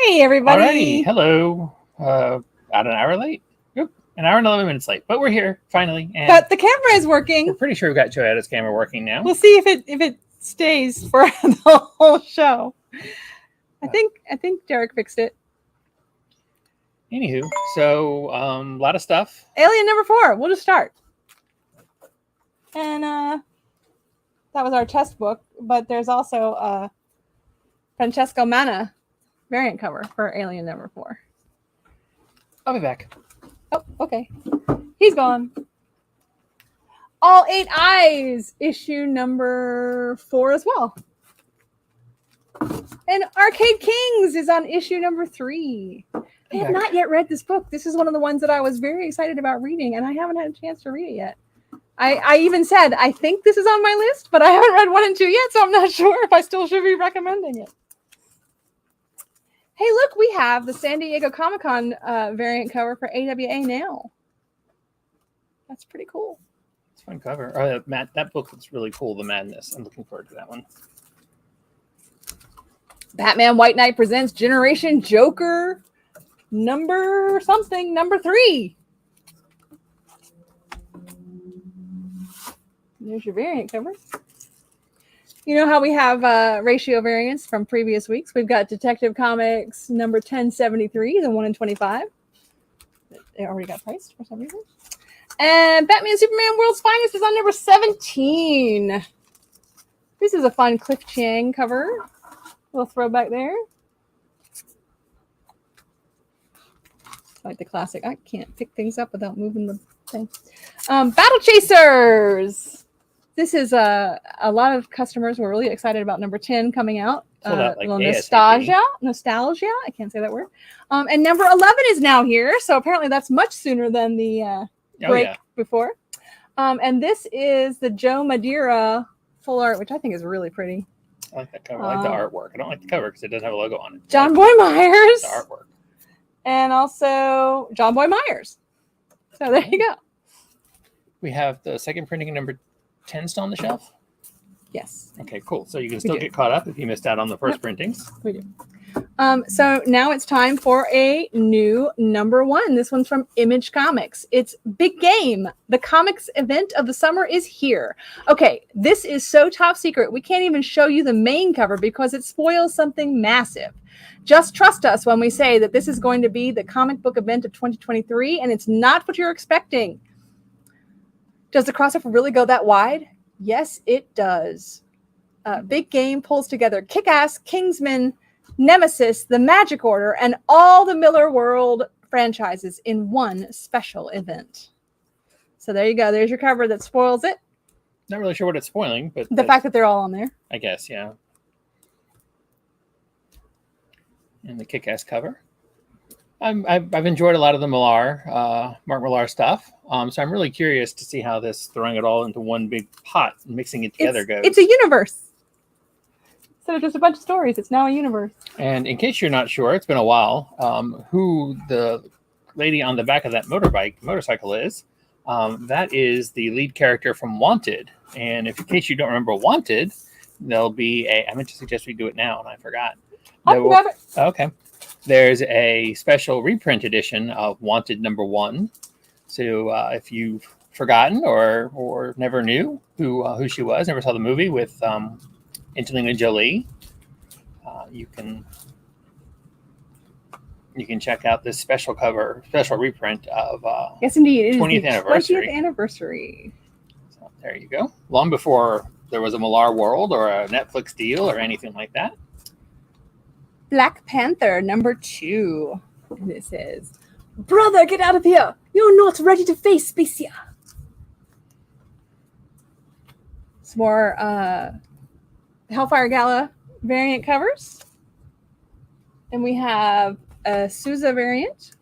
Hey, everybody. Alrighty, hello. About an hour late? Oop, an hour and 11 minutes late, but we're here finally. And But the camera is we're working. pretty sure we've got Joetta's camera working now. We'll see if it stays for the whole show. I think Derek fixed it. Anywho, so a lot of stuff. Alien number 4. We'll just start. And that was our test book, but there's also a Francesco Manna variant cover for Alien number 4. I'll be back. Oh, okay. He's gone. All 8 Eyes, issue number 4 as well. And Arcade Kings is on issue number 3. I have not yet read this book. This is one of the ones that I was very excited about reading, and I haven't had a chance to read it yet. I even said, I think this is on my list, but I haven't read 1 and 2 yet, so I'm not sure if I still should be recommending it. Hey, look, we have the San Diego Comic-Con variant cover for AWA Now. That's pretty cool. It's a fun cover. Matt, that book looks really cool, The Madness. I'm looking forward to that one. Batman White Knight presents Generation Joker number 3. There's your variant cover. You know how we have ratio variants from previous weeks? We've got Detective Comics number 1073, the 1 in 25. They already got priced for some reason. And Batman Superman World's Finest is on number 17. This is a fun Cliff Chiang cover. Little throwback there. Like the classic. I can't pick things up without moving the thing. Battle Chasers. This is a lot of customers were really excited about number 10 coming out. Little nostalgia. I can't say that word. And number 11 is now here. So apparently that's much sooner than the break before. And this is the Joe Madeira full art, which I think is really pretty. I like that cover. I like the artwork. I don't like the cover because it doesn't have a logo on it. John Boy Myers. The artwork. And also John Boy Myers. So there you go. We have the second printing number 10 still on the shelf? Yes. Okay, cool. So you can still get caught up if you missed out on the first printings. We do. So now it's time for a new number 1. This one's from Image Comics. It's Big Game. The comics event of the summer is here. Okay, this is so top secret. We can't even show you the main cover because it spoils something massive. Just trust us when we say that this is going to be the comic book event of 2023, and it's not what you're expecting. Does the crossover really go that wide? Yes, it does. Big Game pulls together Kick-Ass, Kingsman, Nemesis, The Magic Order, and all the Miller World franchises in one special event. So there you go. There's your cover that spoils it. Not really sure what it's spoiling, but the fact that they're all on there. I guess, yeah. And the Kick-Ass cover. I've enjoyed a lot of the Mark Millar stuff. So I'm really curious to see how this throwing it all into one big pot and mixing it together goes. It's a universe. So it's just a bunch of stories. It's now a universe. And in case you're not sure, it's been a while, who the lady on the back of that motorcycle is. That is the lead character from Wanted. And if in case you don't remember Wanted, there'll be I meant to suggest we do it now, and I forgot. Okay. There's a special reprint edition of Wanted number 1. So if you've forgotten or never knew who she was, never saw the movie with Angelina Jolie, you can check out this special reprint of yes, indeed, it 20th is anniversary. 20th anniversary. So there you go. Long before there was a Millar World or a Netflix deal or anything like that. Black Panther number 2. This is, brother, get out of here. You're not ready to face Specia. Some more Hellfire Gala variant covers. And we have a Sousa variant.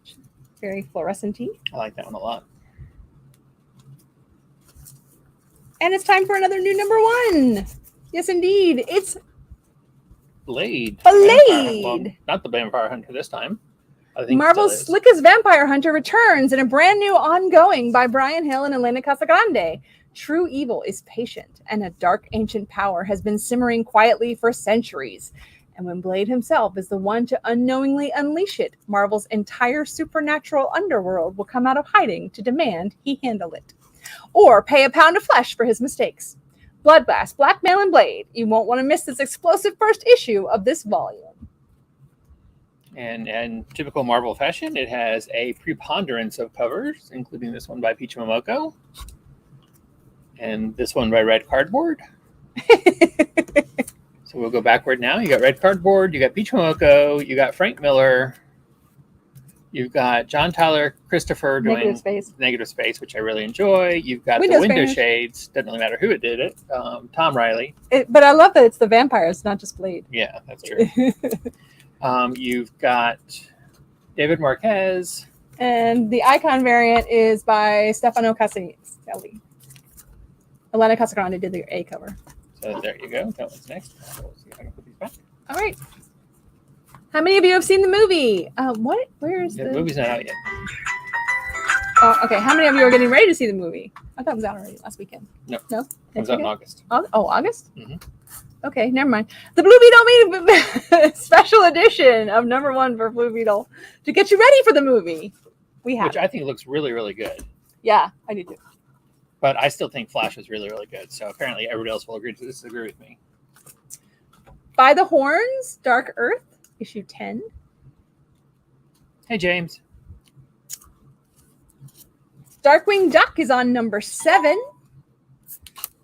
Very fluorescent-y. I like that one a lot. And it's time for another new number 1. Yes, indeed. It's Blade. Well, not the Vampire Hunter this time. I think Marvel's slickest Vampire Hunter returns in a brand new ongoing by Brian Hill and Elena Casagrande. True evil is patient, and a dark ancient power has been simmering quietly for centuries. And when Blade himself is the one to unknowingly unleash it, Marvel's entire supernatural underworld will come out of hiding to demand he handle it. Or pay a pound of flesh for his mistakes. Bloodbath, Blackmail, and Blade. You won't want to miss this explosive first issue of this volume. And in typical Marvel fashion, it has a preponderance of covers, including this one by Peach Momoko. And this one by Red Cardboard. So we'll go backward now. You got Red Cardboard, you got Peach Momoko, you got Frank Miller, you've got John Tyler Christopher doing Negative Space, which I really enjoy. You've got the Window Shades. Doesn't really matter who it did it. Tom Riley. But I love that it's the vampires, not just Blade. Yeah, that's true. You've got David Marquez. And the Icon variant is by Stefano Caselli. Elena Casagrande did the A cover. So there you go. That one's next. We'll see if I can put these back. All right. How many of you have seen the movie? What? Where is the movie's not out yet. Oh, okay. How many of you are getting ready to see the movie? I thought it was out already last weekend. No. No? It comes out in August. Oh, August? Mm-hmm. Okay, never mind. The Blue Beetle special edition of #1 for Blue Beetle to get you ready for the movie. Which I think looks really, really good. Yeah, I do too. But I still think Flash is really, really good. So apparently everybody else will disagree with me. By the Horns, Dark Earth, issue 10. Hey, James. Darkwing Duck is on #7.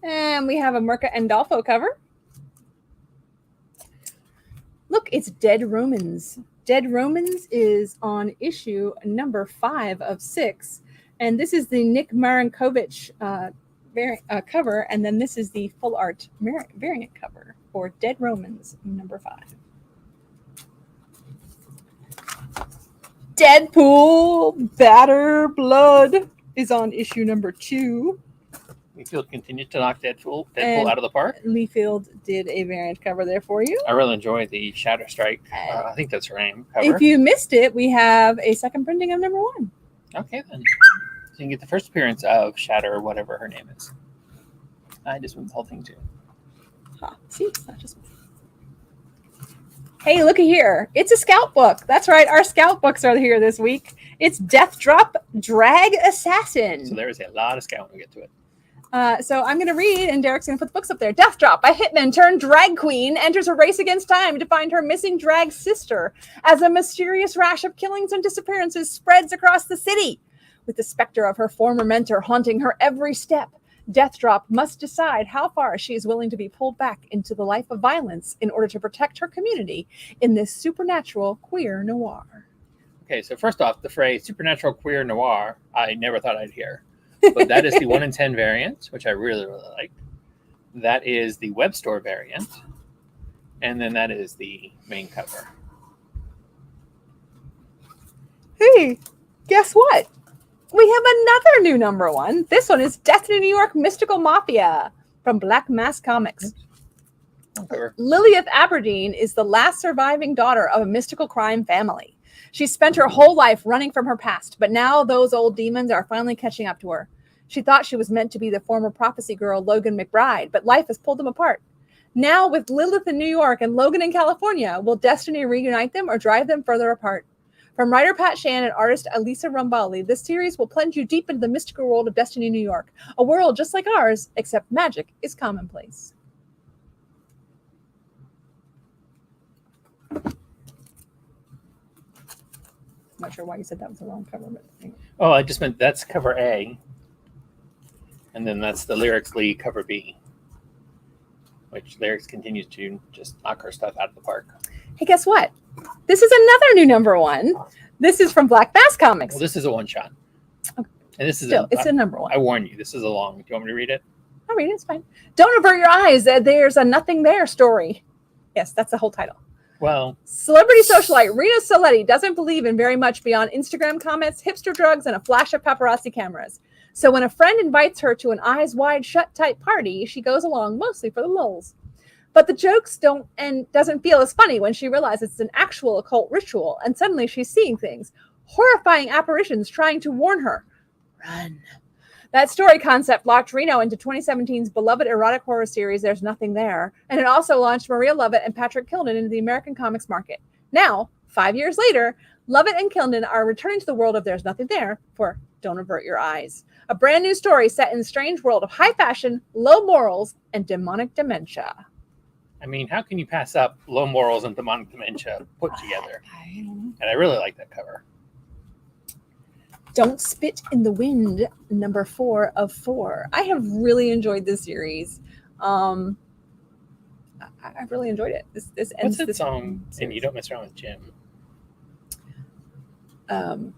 And we have a Mirka Andolfo cover. Look, it's Dead Romans. Dead Romans is on issue #5 of 6. And this is the Nick Marinkovich cover. And then this is the full art variant cover for Dead Romans #5. Deadpool Batter Blood is on issue #2. Liefeld continues to knock Deadpool out of the park. Liefeld did a variant cover there for you. I really enjoy the Shadow Strike. I think that's her name. Cover. If you missed it, we have a second printing of #1. Okay, then. So you can get the first appearance of Shatter, or whatever her name is. I just went the whole thing too. Huh. See, it's not just me. Hey, looky here. It's a scout book. That's right. Our scout books are here this week. It's Death Drop Drag Assassin. So there's a lot of scout when we get to it. So I'm going to read, and Derek's going to put the books up there. Death Drop, a hitman turned drag queen, enters a race against time to find her missing drag sister as a mysterious rash of killings and disappearances spreads across the city. With the specter of her former mentor haunting her every step, Death Drop must decide how far she is willing to be pulled back into the life of violence in order to protect her community in this supernatural queer noir. Okay, so first off, the phrase supernatural queer noir, I never thought I'd hear. But that is the 1 in 10 variant, which I really, really like. That is the web store variant. And then that is the main cover. Hey, guess what? We have another new #1. This one is Destiny New York Mystical Mafia from Black Mask Comics. Lilith Aberdeen is the last surviving daughter of a mystical crime family. She spent her whole life running from her past, but now those old demons are finally catching up to her. She thought she was meant to be the former prophecy girl Logan McBride, but life has pulled them apart. Now, with Lilith in New York and Logan in California, will Destiny reunite them or drive them further apart? From writer Pat Shan and artist Elisa Rumbali, this series will plunge you deep into the mystical world of Destiny New York, a world just like ours, except magic is commonplace. I'm not sure why you said that was the wrong cover, but oh, I just meant that's cover A, and then that's the Lyrics League cover B, which Lyrics continues to just knock her stuff out of the park. Hey, guess what? This is another new #1. This is from Black Mask Comics. Well, this is a one-shot. Okay. And this is it's a #1. I warn you, this is a long. Do you want me to read it? I'll read it. It's fine. Don't avert your eyes. There's a nothing there story. Yes, that's the whole title. Well, celebrity socialite Rita Saletti doesn't believe in very much beyond Instagram comments, hipster drugs, and a flash of paparazzi cameras. So when a friend invites her to an eyes wide shut type party, she goes along mostly for the lulz. But the jokes doesn't feel as funny when she realizes it's an actual occult ritual, and suddenly she's seeing things, horrifying apparitions trying to warn her. Run. That story concept locked Reno into 2017's beloved erotic horror series, There's Nothing There, and it also launched Maria Lovett and Patrick Kilden into the American comics market. Now, 5 years later, Lovett and Kilden are returning to the world of There's Nothing There for Don't Avert Your Eyes, a brand new story set in the strange world of high fashion, low morals, and demonic dementia. I mean, how can you pass up low morals and demonic dementia put together? And I really like that cover. Don't Spit in the Wind, number 4 of 4. I have really enjoyed this series. I really enjoyed it. This ends. What's that song? And You Don't Mess Around with Jim. You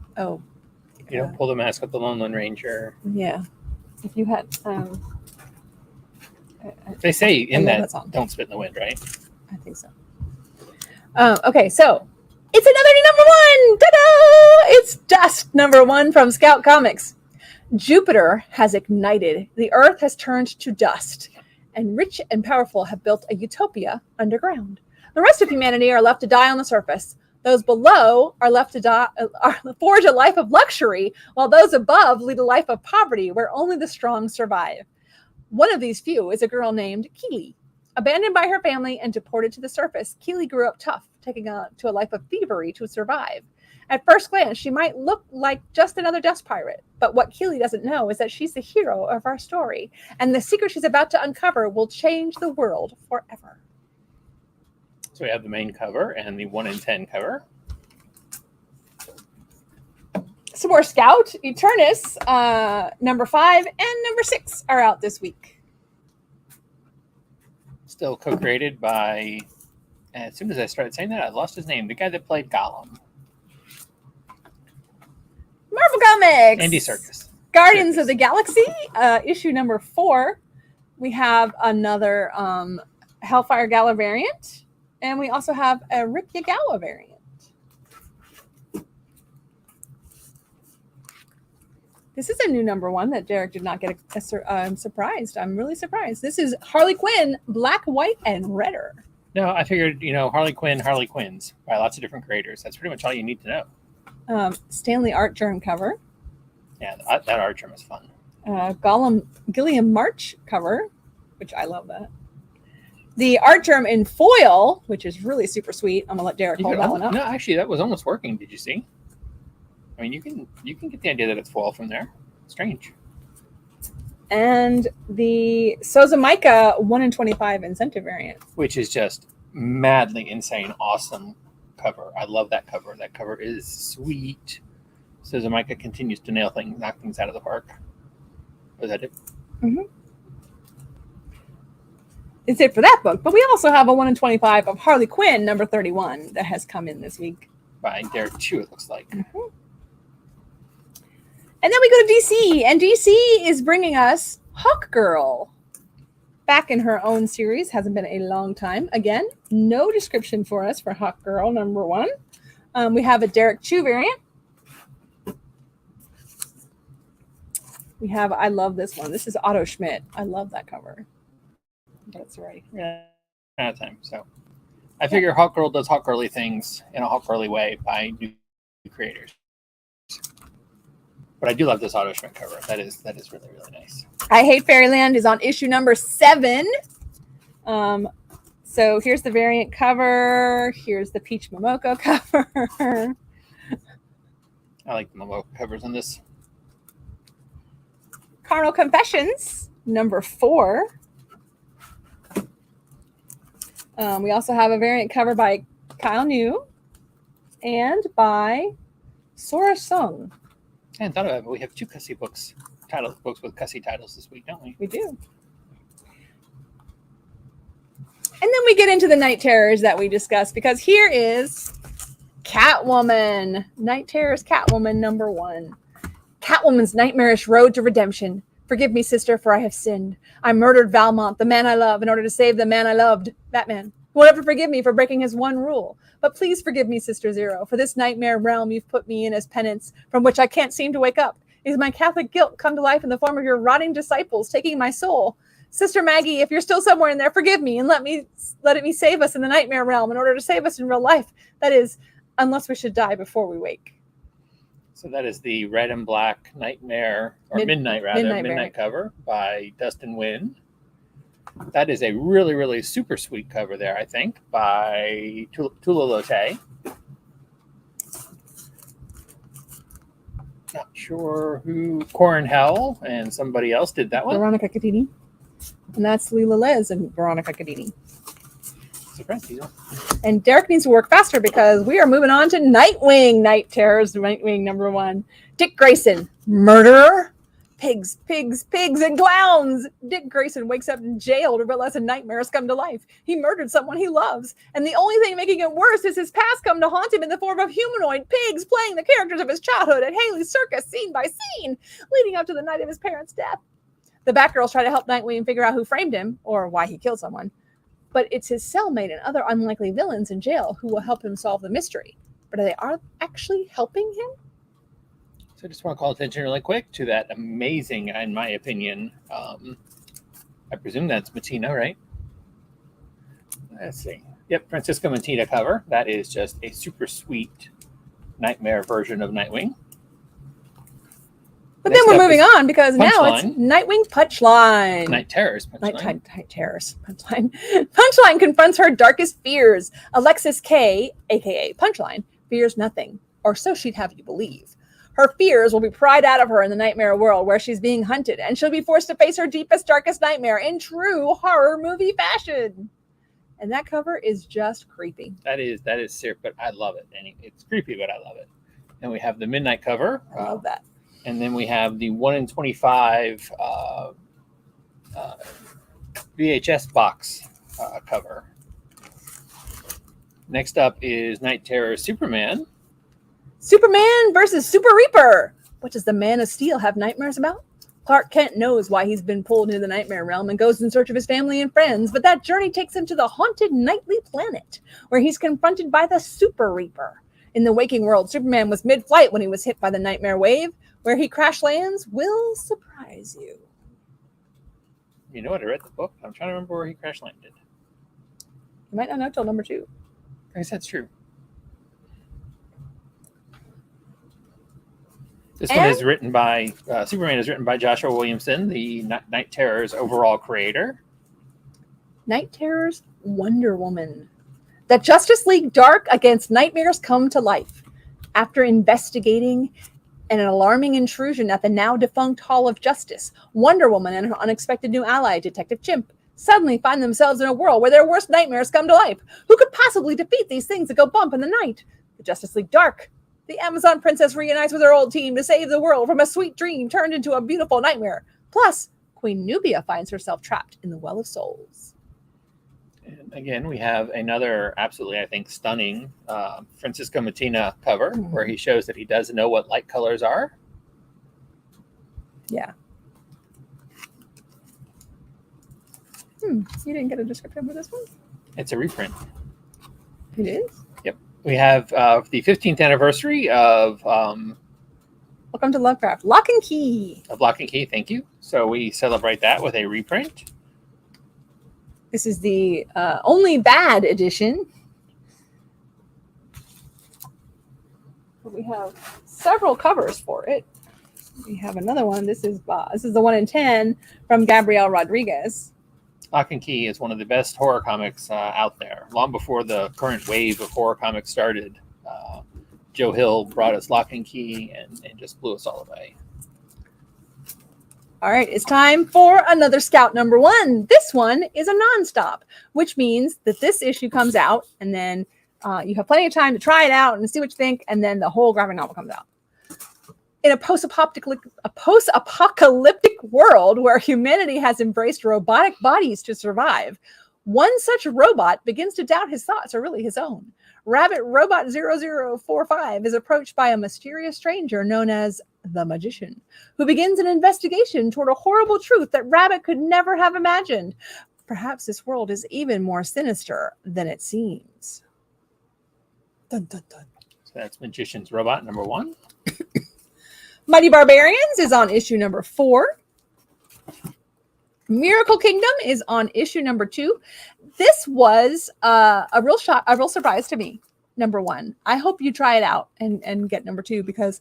don't pull the mask with the Lone Ranger. Yeah. If you had. They say in that song. Don't Spit in the Wind, right? I think so. Okay, so it's another new number 1. Ta-da! It's Dust, number 1 from Scout Comics. Jupiter has ignited. The Earth has turned to dust, and rich and powerful have built a utopia underground. The rest of humanity are left to die on the surface. Those below are left to forge a life of luxury, while those above lead a life of poverty where only the strong survive. One of these few is a girl named Keely. Abandoned by her family and deported to the surface, Keely grew up tough, taking to a life of thievery to survive. At first glance, she might look like just another dust pirate, but what Keely doesn't know is that she's the hero of our story, and the secret she's about to uncover will change the world forever. So we have the main cover and the 1 in 10 cover. Some more Scout, Eternus, number 5 and number 6 are out this week. Still co-created by, as soon as I started saying that, I lost his name. The guy that played Gollum. Marvel Comics. Andy Serkis. Guardians of the Galaxy, issue number 4. We have another Hellfire Gala variant, and we also have a Rick Yagawa variant. This is a new number 1 that Derek did not get. I'm surprised. I'm really surprised. This is Harley Quinn, Black, White, and Redder. No, I figured, Harley Quinns by lots of different creators. That's pretty much all you need to know. Stanley Art Germ cover. Yeah, that art germ is fun. Gilliam March cover, which I love that. The art germ in foil, which is really super sweet. I'm gonna let Derek hold that one up. No, actually, that was almost working. Did you see? I mean, you can get the idea that it's foil from there. Strange. And the Souza Mica 1 in 25 incentive variant, which is just madly insane, awesome cover. I love that cover. That cover is sweet. Souza Mica continues to knock things out of the park. Was that it? Mm-hmm. It's it for that book, but we also have a 1 in 25 of Harley Quinn, number 31, that has come in this week. By Derek Chu, it looks like. Mm-hmm. And then we go to DC, and DC is bringing us Hawkgirl. Back in her own series, hasn't been a long time. Again, no description for us for Hawkgirl, number 1. We have a Derek Chu variant. We have, I love this one. This is Otto Schmidt. I love that cover. That's right. Yeah, out of time. So I figure Hawkgirl does Hawkgirly things in a Hawkgirly way by new creators. But I do love this Otto Schmidt cover. That is really, really nice. I Hate Fairyland is on issue number 7. So here's the variant cover. Here's the Peach Momoko cover. I like the Momoko covers on this. Carnal Confessions, number 4. We also have a variant cover by Kyle New and by Sora Sung. I hadn't thought about it, but we have 2 Cussy books with Cussy titles this week, don't we? We do. And then we get into the Night Terrors that we discussed, because here is Catwoman. Night Terrors Catwoman, number 1. Catwoman's nightmarish road to redemption. Forgive me, sister, for I have sinned. I murdered Valmont, the man I love, in order to save the man I loved, Batman. Who will ever forgive me for breaking his one rule? But please forgive me, Sister Zero, for this nightmare realm you've put me in as penance, from which I can't seem to wake up. Is my Catholic guilt come to life in the form of your rotting disciples, taking my soul? Sister Maggie, if you're still somewhere in there, forgive me and let me save us in the nightmare realm in order to save us in real life. That is, unless we should die before we wake. So that is the red and black Nightmare, or Midnight Midnight cover by Dustin Nguyen. That is a really, really super sweet cover there, I think, by Tula Lotte. Not sure who, Corin Howell and somebody else did that one. Veronica Cadini. And that's Leela Les and Veronica Cadini. And Derek needs to work faster because we are moving on to Nightwing. Night Terrors, Nightwing #1. Dick Grayson, murderer? Pigs, pigs, pigs, and clowns. Dick Grayson wakes up in jail to realize a nightmare has come to life. He murdered someone he loves. And the only thing making it worse is his past come to haunt him in the form of humanoid pigs playing the characters of his childhood at Haley's Circus, scene by scene, leading up to the night of his parents' death. The Batgirls try to help Nightwing figure out who framed him or why he killed someone. But it's his cellmate and other unlikely villains in jail who will help him solve the mystery. But are they actually helping him? So I just want to call attention really quick to that amazing, in my opinion, I presume that's Mattina, right? Let's see. Yep, Francisco Mattina cover. That is just a super sweet Nightmare version of Nightwing. But then we're moving on because now it's Nightwing Punchline. Night Terrors Punchline. Night Terrors Punchline. Punchline confronts her darkest fears. Alexis K, a.k.a. Punchline, fears nothing, or so she'd have you believe. Her fears will be pried out of her in the nightmare world where she's being hunted, and she'll be forced to face her deepest, darkest nightmare in true horror movie fashion. And that cover is just creepy. That is sick, but I love it. And it's creepy, but I love it. And we have the Midnight cover. I love that. And then we have the 1 in 25 VHS box cover. Next up is Night Terror Superman. Superman versus Super Reaper. What does the Man of Steel have nightmares about? Clark Kent knows why he's been pulled into the nightmare realm and goes in search of his family and friends, but that journey takes him to the haunted nightly planet, where he's confronted by the Super Reaper. In the waking world, Superman was mid-flight when he was hit by the nightmare wave. Where he crash lands will surprise you. You know what? I read the book. I'm trying to remember where he crash landed. You might not know till number 2. I guess that's true. This one is written by, Superman is written by Joshua Williamson, the Night Terrors overall creator. Night Terrors Wonder Woman. The Justice League Dark against nightmares come to life. After investigating an alarming intrusion at the now defunct Hall of Justice, Wonder Woman and her unexpected new ally, Detective Chimp, suddenly find themselves in a world where their worst nightmares come to life. Who could possibly defeat these things that go bump in the night? The Justice League Dark. The Amazon princess reunites with her old team to save the world from a sweet dream turned into a beautiful nightmare. Plus, Queen Nubia finds herself trapped in the Well of Souls. And again, we have another absolutely, I think, stunning Francisco Mattina cover where he shows that he does know what light colors are. Yeah. You didn't get a description for this one? It's a reprint. It is? Yep. We have the 15th anniversary of... Welcome to Lovecraft. Lock and Key. Of Lock and Key, thank you. So we celebrate that with a reprint. This is the only bad edition. But we have several covers for it. We have another one. This is the 1 in 10 from Gabriel Rodriguez. Lock and Key is one of the best horror comics out there. Long before the current wave of horror comics started, Joe Hill brought us Lock and Key and just blew us all away. All right, it's time for another Scout #1. This one is a nonstop, which means that this issue comes out, and then you have plenty of time to try it out and see what you think, and then the whole graphic novel comes out. In a post-apocalyptic world where humanity has embraced robotic bodies to survive, one such robot begins to doubt his thoughts are really his own. Rabbit Robot 0045 is approached by a mysterious stranger known as the Magician, who begins an investigation toward a horrible truth that Rabbit could never have imagined. Perhaps this world is even more sinister than it seems. Dun, dun, dun. So that's Magician's Robot #1. Mighty Barbarians is on issue #4. Miracle Kingdom is on issue #2. This was a real surprise to me. #1. I hope you try it out and get #2 because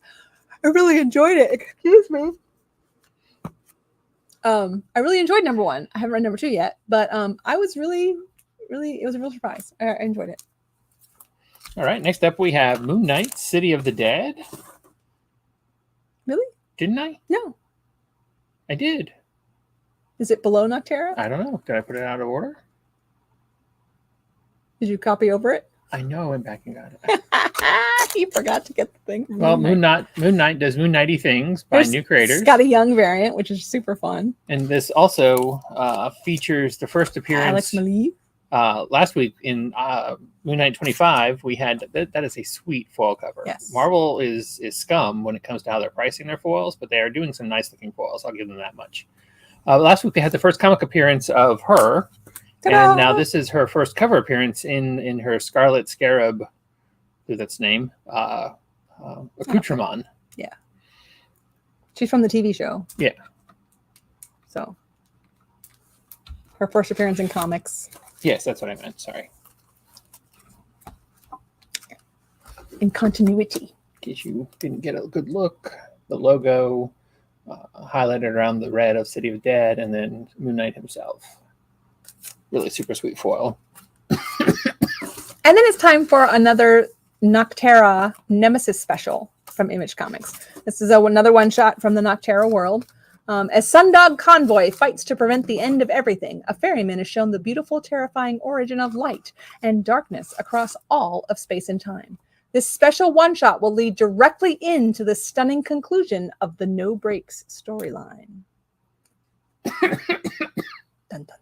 I really enjoyed it. Excuse me. I really enjoyed number 1. I haven't read number 2 yet, but I was really, it was a real surprise. I enjoyed it. All right. Next up, we have Moon Knight, City of the Dead. Really? Didn't I? No. I did. Is it below Noctera? I don't know. Did I put it out of order? Did you copy over it? I know I went back and got it. He forgot to get the thing. Well, Moon Knight does Moon Knighty things by new creators. It's got a young variant, which is super fun. And this also features the first appearance. Alex Maleev. Last week in Moon Knight 25, we had that is a sweet foil cover. Yes. Marvel is scum when it comes to how they're pricing their foils, but they are doing some nice looking foils. I'll give them that much. Last week they had the first comic appearance of her. Ta-da! And now this is her first cover appearance in her Scarlet Scarab, that's name, accoutrement. Yeah. She's from the TV show. Yeah. So her first appearance in comics. Yes, that's what I meant. Sorry. In continuity. In case you didn't get a good look, the logo highlighted around the red of City of Dead, and then Moon Knight himself. Really super sweet foil. And then it's time for another Noctera Nemesis special from Image Comics. This is another one-shot from the Noctera world. As Sundog Convoy fights to prevent the end of everything, a ferryman is shown the beautiful, terrifying origin of light and darkness across all of space and time. This special one-shot will lead directly into the stunning conclusion of the No Breaks storyline. Dun, dun, dun.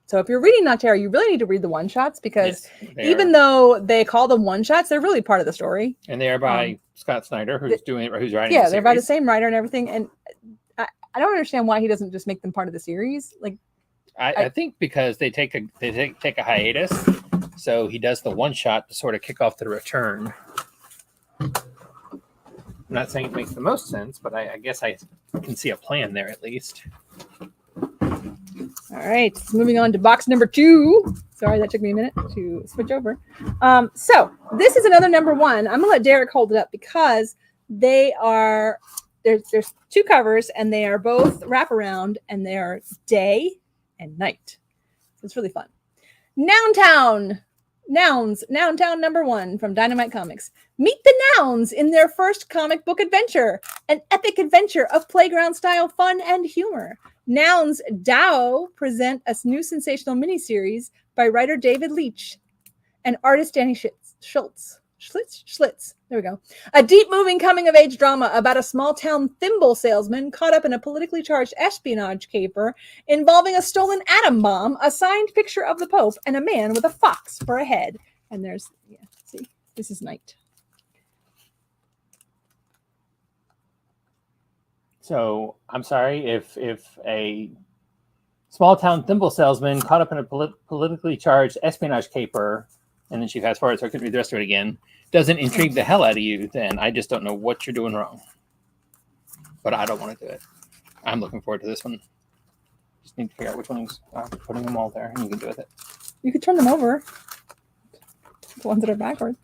So if you're reading Noctera, you really need to read the one-shots because even though they call them one-shots, they're really part of the story. And they are by Scott Snyder, who's writing. Yeah, they're by the same writer and everything. And I don't understand why he doesn't just make them part of the series. Like, I think because they take a hiatus, so he does the one-shot to sort of kick off the return. I'm not saying it makes the most sense, but I guess I can see a plan there at least. All right, moving on to box number 2. Sorry, that took me a minute to switch over. So this is another number 1. I'm gonna let Derek hold it up because they are there's 2 covers and they are both wraparound and they are day and night. So it's really fun. Nountown number 1 from Dynamite Comics. Meet the Nouns in their first comic book adventure, an epic adventure of playground style fun and humor. Nouns Dow present a new sensational miniseries by writer David Leitch and artist Danny Schlitz. There we go. A deep moving coming of age drama about a small town thimble salesman caught up in a politically charged espionage caper involving a stolen atom bomb, a signed picture of the Pope, and a man with a fox for a head. And there's, see, this is night. So I'm sorry if a small town thimble salesman caught up in a politically charged espionage caper, and then she fast forward, so I couldn't read the rest of it again, doesn't intrigue the hell out of you, then I just don't know what you're doing wrong. But I don't want to do it. I'm looking forward to this one. Just need to figure out which ones. I'm putting them all there, and you can do with it. You could turn them over. The ones that are backwards.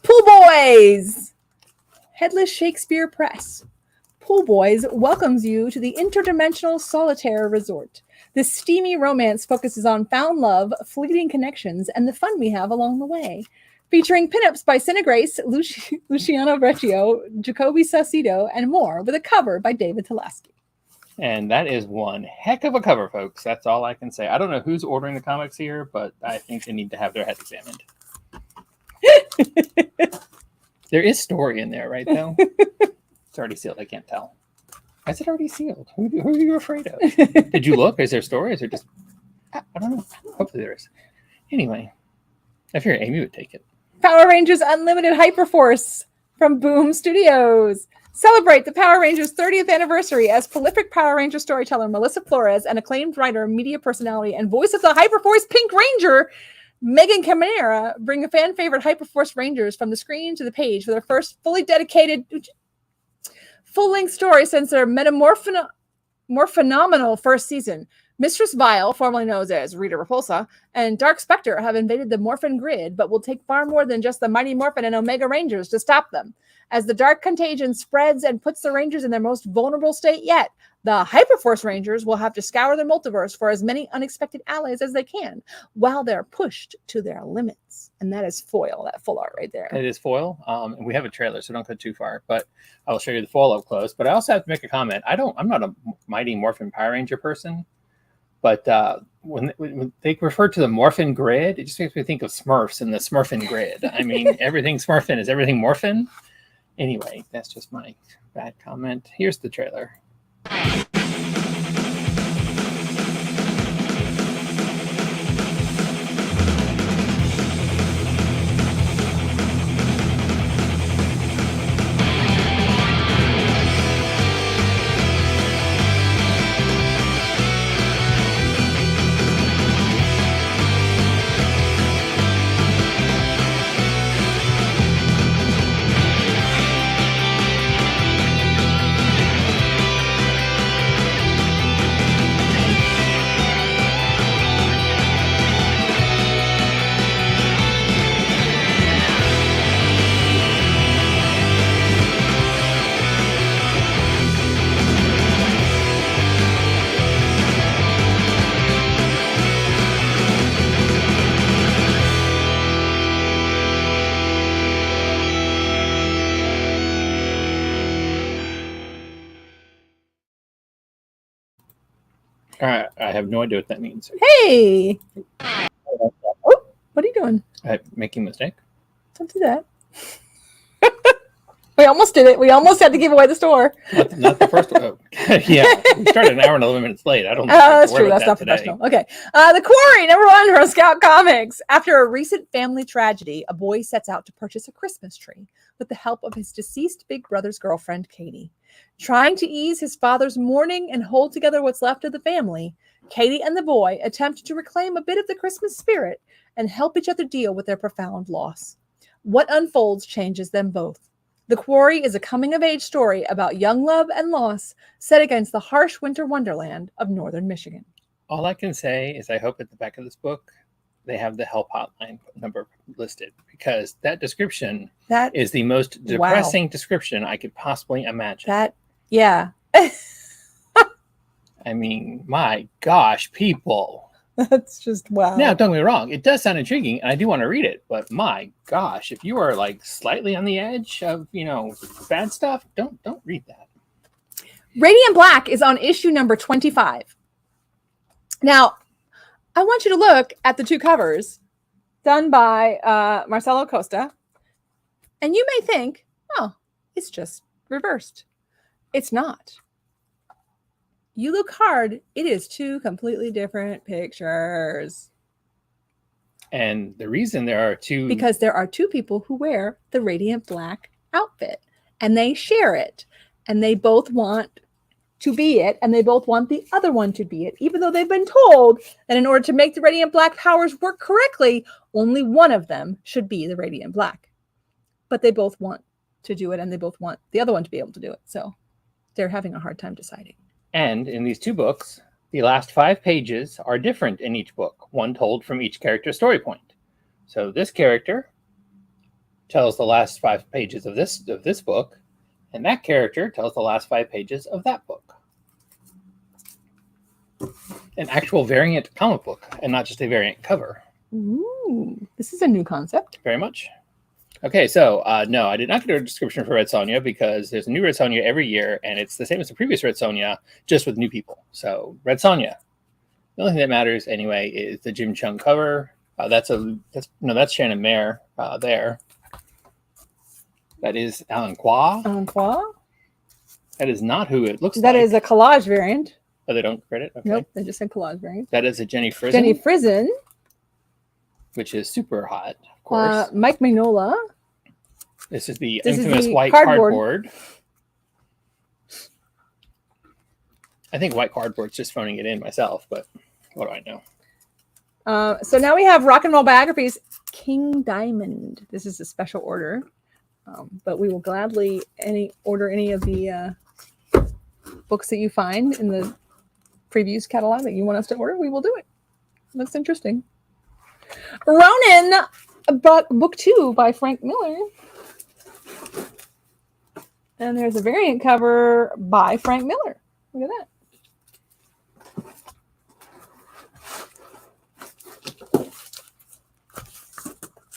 Pool Boys! Headless Shakespeare Press. Pool Boys welcomes you to the interdimensional solitaire resort. This steamy romance focuses on found love, fleeting connections, and the fun we have along the way. Featuring pinups by Sina Grace, Luciano Breccio, Jacoby Saucedo, and more, with a cover by David Talaski. And that is one heck of a cover, folks. That's all I can say. I don't know who's ordering the comics here, but I think they need to have their head examined. There is story in there, right, though? It's already sealed. I can't tell. Is it already sealed? Who are you afraid of? Did you look? Is there story? Is there just... I don't know. Hopefully there is. Anyway, I figured Amy would take it. Power Rangers Unlimited Hyperforce from Boom Studios. Celebrate the Power Rangers 30th anniversary as prolific Power Ranger storyteller Melissa Flores and acclaimed writer, media personality, and voice of the Hyperforce Pink Ranger, Megan Camarera, bring a fan favorite Hyperforce Rangers from the screen to the page for their first fully dedicated full-length story since their more phenomenal first season. Mistress Vile, formerly known as Rita Repulsa, and Dark Spectre have invaded the Morphin grid, but will take far more than just the Mighty Morphin and Omega Rangers to stop them. As the dark contagion spreads and puts the Rangers in their most vulnerable state yet, the Hyperforce Rangers will have to scour the multiverse for as many unexpected allies as they can, while they're pushed to their limits. And that is foil, that full art right there. It is foil. And we have a trailer, so don't go too far. But I will show you the foil up close. But I also have to make a comment. I'm not a Mighty Morphin Power Ranger person. But when they refer to the Morphin grid, it just makes me think of Smurfs and the Smurfin grid. I mean, everything Smurfin is everything Morphin. Anyway, that's just my bad comment. Here's the trailer. All right, I have no idea what that means. Hey! Oh, what are you doing? Making a mistake. Don't do that. We almost did it. We almost had to give away the store. Not the first one. Oh, yeah, we started an hour and 11 minutes late. I don't. That's true. That's not professional. Okay. The Quarry, #1 from Scout Comics. After a recent family tragedy, a boy sets out to purchase a Christmas tree with the help of his deceased big brother's girlfriend, Katie. Trying to ease his father's mourning and hold together what's left of the family, Katie and the boy attempt to reclaim a bit of the Christmas spirit and help each other deal with their profound loss. What unfolds changes them both. The Quarry is a coming-of-age story about young love and loss set against the harsh winter wonderland of northern Michigan. All I can say is I hope at the back of this book they have the help hotline number listed, because that description is the most depressing description I could possibly imagine. Yeah. I mean, my gosh, people. That's just wow. Now, don't get me wrong. It does sound intriguing, and I do want to read it. But my gosh, if you are like slightly on the edge of, bad stuff, don't read that. Radiant Black is on issue number 25. Now, I want you to look at the two covers done by Marcelo Costa, and you may think, oh, it's just reversed. It's not. You look hard, it is two completely different pictures. And the reason there are two... Because there are two people who wear the Radiant Black outfit, and they share it, and they both want to be it, and they both want the other one to be it, even though they've been told that in order to make the Radiant Black powers work correctly, only one of them should be the Radiant Black. But they both want to do it, and they both want the other one to be able to do it. So they're having a hard time deciding. And in these two books, the last 5 pages are different in each book, one told from each character's story point. So this character tells the last 5 pages of this book, and that character tells the last 5 pages of that book. An actual variant comic book, and not just a variant cover. Ooh, this is a new concept. Very much. Okay, so no, I did not get a description for Red Sonja, because there's a new Red Sonja every year, and it's the same as the previous Red Sonja, just with new people. So Red Sonja. The only thing that matters anyway is the Jim Chung cover. That's Shannon Mayer there. That is Alan Kwa. Alan Kwa? That is not who it looks like. That is a collage variant. Oh, they don't credit? Okay. Nope, they just said collage variant. That is a Jenny Frison. Jenny Frison. Which is super hot, of course. Mike Mignola. This is the infamous white cardboard. I think white cardboard's just phoning it in myself, but what do I know? So now we have Rock and Roll Biographies, King Diamond. This is a special order, but we will gladly order any of the books that you find in the previews catalog that you want us to order, we will do it. Looks interesting. Ronin, book 2 by Frank Miller. And there's a variant cover by Frank Miller. Look at that.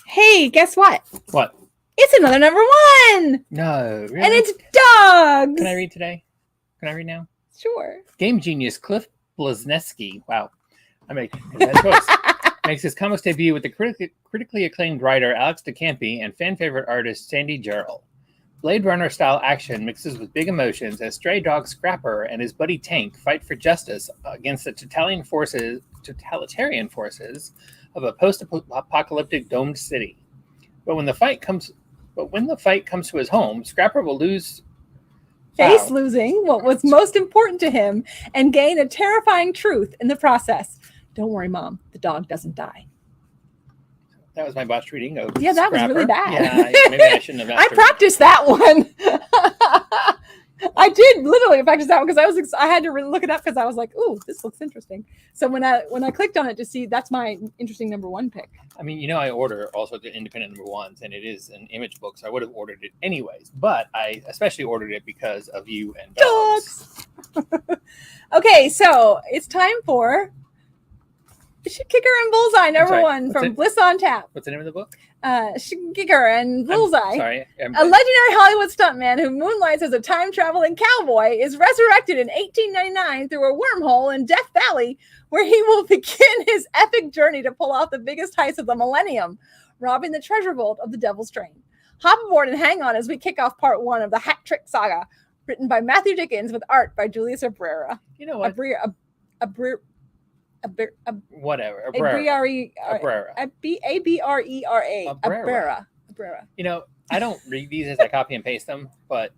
Hey, guess what? What? It's another number 1! No, really? And it's dogs! Can I read today? Can I read now? Sure. Game genius Cliff Bleszinski. Wow. I make that choice. Makes his comics debut with the critically acclaimed writer Alex DeCampi and fan favorite artist Sandy Jarrell. Blade Runner style action mixes with big emotions as stray dog Scrapper and his buddy Tank fight for justice against the totalitarian forces of a post-apocalyptic domed city. But when the fight comes to his home, Scrapper will face losing what was most important to him and gain a terrifying truth in the process. Don't worry, Mom. The dog doesn't die. That was my botched reading of that Scrapper. Was really bad. Yeah, maybe I shouldn't have. I practiced that one. I did literally practice that one because I had to look it up because I was like, "Ooh, this looks interesting." So when I clicked on it to see, that's my interesting number 1 pick. I mean, I order also the independent number 1s, and it is an Image book, so I would have ordered it anyways. But I especially ordered it because of you and dogs. Okay, so it's time for Kicker and Bullseye, number 1 from Bliss on Tap. What's the name of the book? Kicker and Bullseye. A legendary Hollywood stuntman who moonlights as a time-traveling cowboy is resurrected in 1899 through a wormhole in Death Valley, where he will begin his epic journey to pull off the biggest heist of the millennium, robbing the treasure vault of the Devil's Train. Hop aboard and hang on as we kick off part 1 of the Hat Trick Saga, written by Matthew Dickens with art by Julius Abrera. You know what? Whatever. Abrera. I don't read these as I copy and paste them, but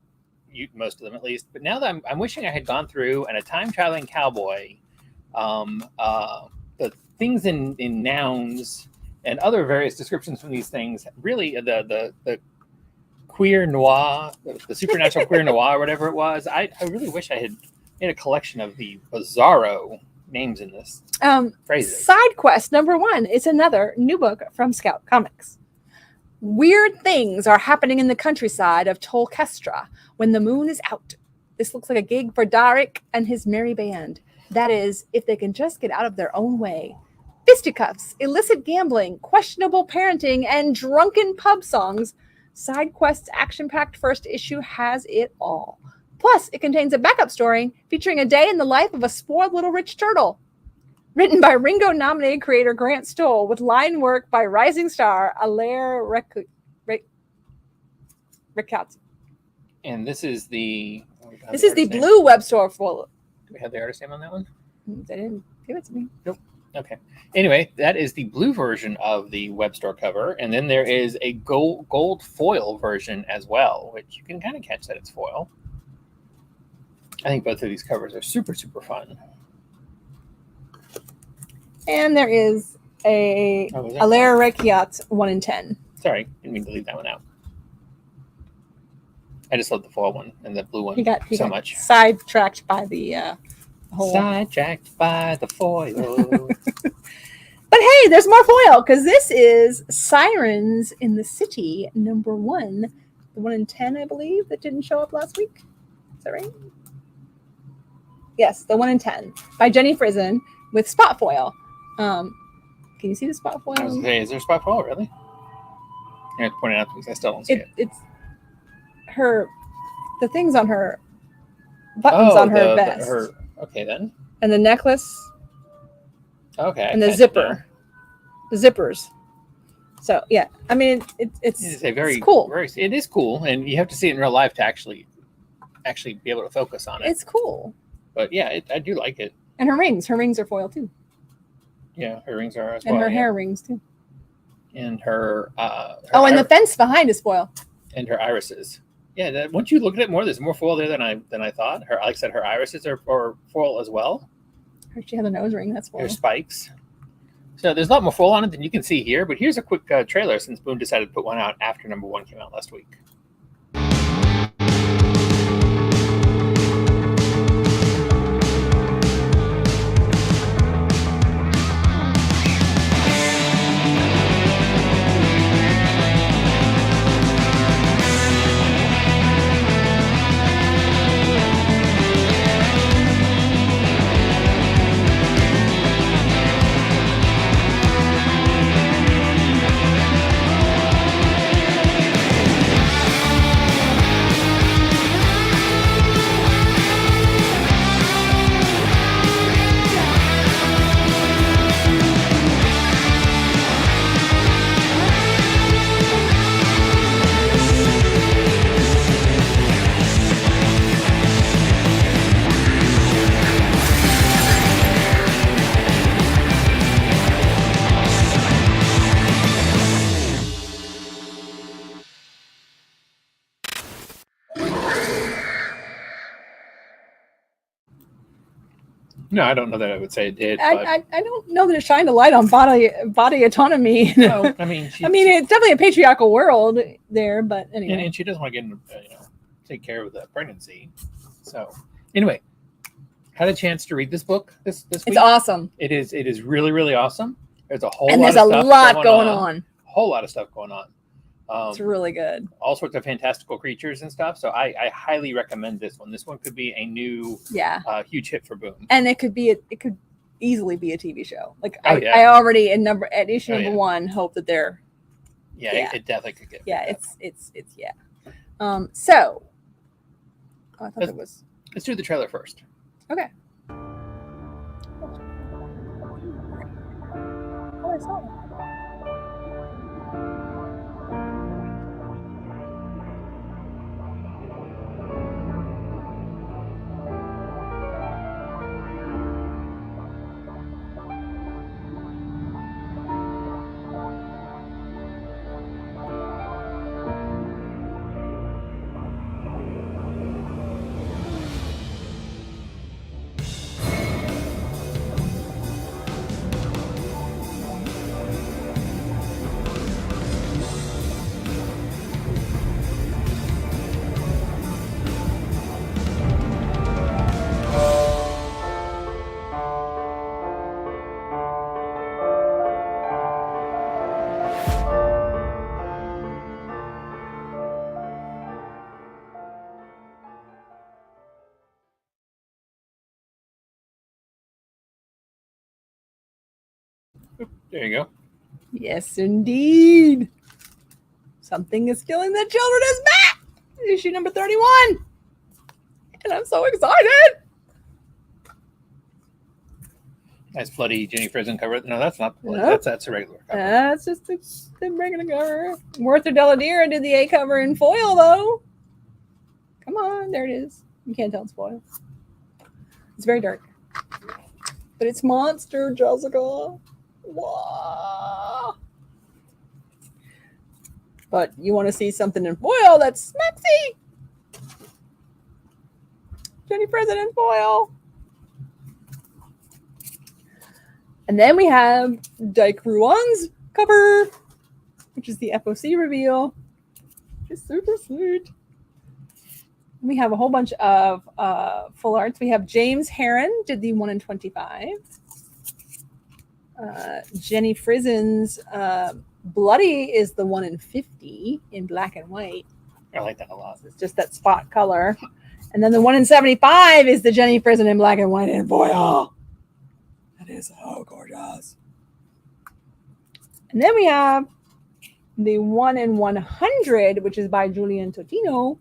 most of them at least. But now that I'm wishing I had gone through and a time traveling cowboy, the things in nouns and other various descriptions from these things, really the queer noir, the supernatural queer noir, or whatever it was. I really wish I had made a collection of the bizarro names in this phrases. Side quest number 1 is another new book from Scout Comics. Weird things are happening in the countryside of Tolkestra when the moon is out. This looks like a gig for Derek and his merry band. That is, if they can just get out of their own way. Fisticuffs, illicit gambling, questionable parenting, and drunken pub songs. Side Quest's action-packed first issue has it all. Plus, it contains a backup story featuring a day in the life of a spoiled little rich turtle. Written by Ringo-nominated creator Grant Stoll, with line work by rising star Alaire Ricciardi. And this is the... blue web store full. Do we have the artist name on that one? They didn't give it to me. Nope. Okay. Anyway, that is the blue version of the web store cover. And then there is a gold foil version as well, which you can kind of catch that it's foil. I think both of these covers are super, super fun. And there is a Alaire Ricciardi 1 in 10. Sorry, didn't mean to leave that one out. I just love the foil one and the blue one he got so much. Sidetracked by the whole... Sidetracked by the foil. But hey, there's more foil, because this is Sirens in the City, number 1. The 1 in 10, I believe, that didn't show up last week. Is that right? Yes, the 1 in 10 by Jenny Frison with spot foil. Can you see the spot foil? I was going to say, is there spot foil, really? I have to point it out because I still don't see it. It's the things on her buttons on her vest. Okay, then. And the necklace. Okay. And the zipper. The zippers. So, yeah. I mean, it's cool. It is cool, and you have to see it in real life to actually be able to focus on it. It's cool. But yeah, I do like it. And her rings are foil too. Yeah, her rings are as well. And her hair rings too. And her and the fence behind is foil. And her irises. Yeah, once you look at it more, there's more foil there than I thought. Like I said, her irises are foil as well. She has a nose ring, that's foil. Her spikes. So there's a lot more foil on it than you can see here. But here's a quick trailer since Boom decided to put one out after number 1 came out last week. No, I don't know that I would say it did. I don't know that it shined a light on body autonomy. Well, I mean, it's definitely a patriarchal world there, but anyway. And she doesn't want to get into, take care of the pregnancy. So anyway, had a chance to read this book this week. It's awesome. It is really, really awesome. There's a whole lot going on. A whole lot of stuff going on. It's really good. All sorts of fantastical creatures and stuff. So I highly recommend this one. This one could be a new huge hit for Boom. And it could easily be a TV show. Like I already at issue number 1 hope that they're it definitely could get it's so I thought it was let's do the trailer first. Okay. Oh, I saw it. There you go. Yes, indeed. Something is stealing the children is back. Issue number 31. And I'm so excited. Nice bloody Jenny Frison cover. No, that's not bloody. Nope. That's a regular cover. That's just the regular cover. Werther Deladira did the A cover in foil, though. Come on, there it is. You can't tell it's foil. It's very dark. But it's monster, Jessica. Wow. But you want to see something in foil that's smexy. Jenny Frison in foil. And then we have Dyke Ruan's cover, which is the FOC reveal. It's super sweet. We have a whole bunch of full arts. We have James Herron did the 1 in 25. Jenny Frison's Bloody is the 1 in 50 in black and white. I like that a lot. It's just that spot color. And then the 1 in 75 is the Jenny Frison in black and white in foil. That is so gorgeous. And then we have the 1 in 100, which is by Julian Totino.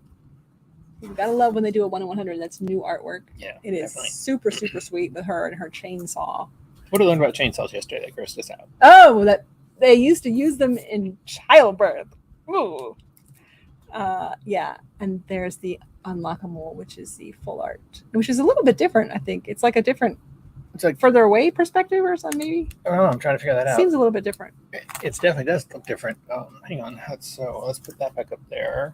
You gotta love when they do a 1 in 100. That's new artwork. Yeah, it is definitely super, super sweet with her and her chainsaw. What did I learn about chainsaws yesterday that grossed us out? Oh, that they used to use them in childbirth. Ooh. Yeah, and there's the Unlockable, which is the full art, which is a little bit different, I think. It's like a different, it's like further away perspective or something, maybe. Oh, I'm trying to figure that out. Seems a little bit different. It definitely does look different. Hang on. Let's put that back up there.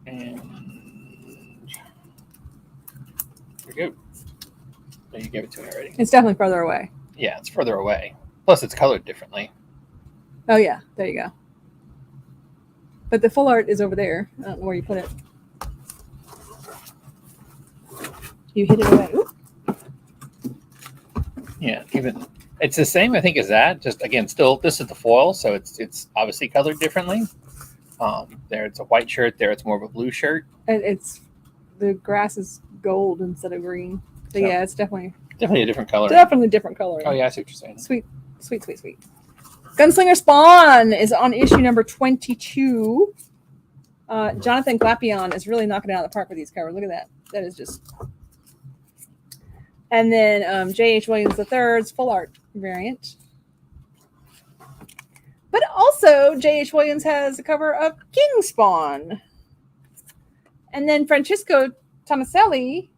And there we go. You gave it to me already. It's definitely further away. Yeah, it's further away. Plus, it's colored differently. Oh, yeah. There you go. But the full art is over there. I don't know where you put it. You hid it away. Oop. Yeah, even it's the same, I think, as that. Just again, still, this is the foil, so it's obviously colored differently. There, it's a white shirt. There, it's more of a blue shirt. And it's the grass is gold instead of green. So yeah, it's definitely a different color. Definitely different color. Oh yeah, I see what you're saying. Sweet, sweet, sweet, sweet. Gunslinger Spawn is on issue number 22. Jonathan Glapion is really knocking it out of the park with these covers. Look at that. That is just. And then J.H. Williams III's full art variant. But also, J.H. Williams has a cover of King Spawn. And then Francesco Tomaselli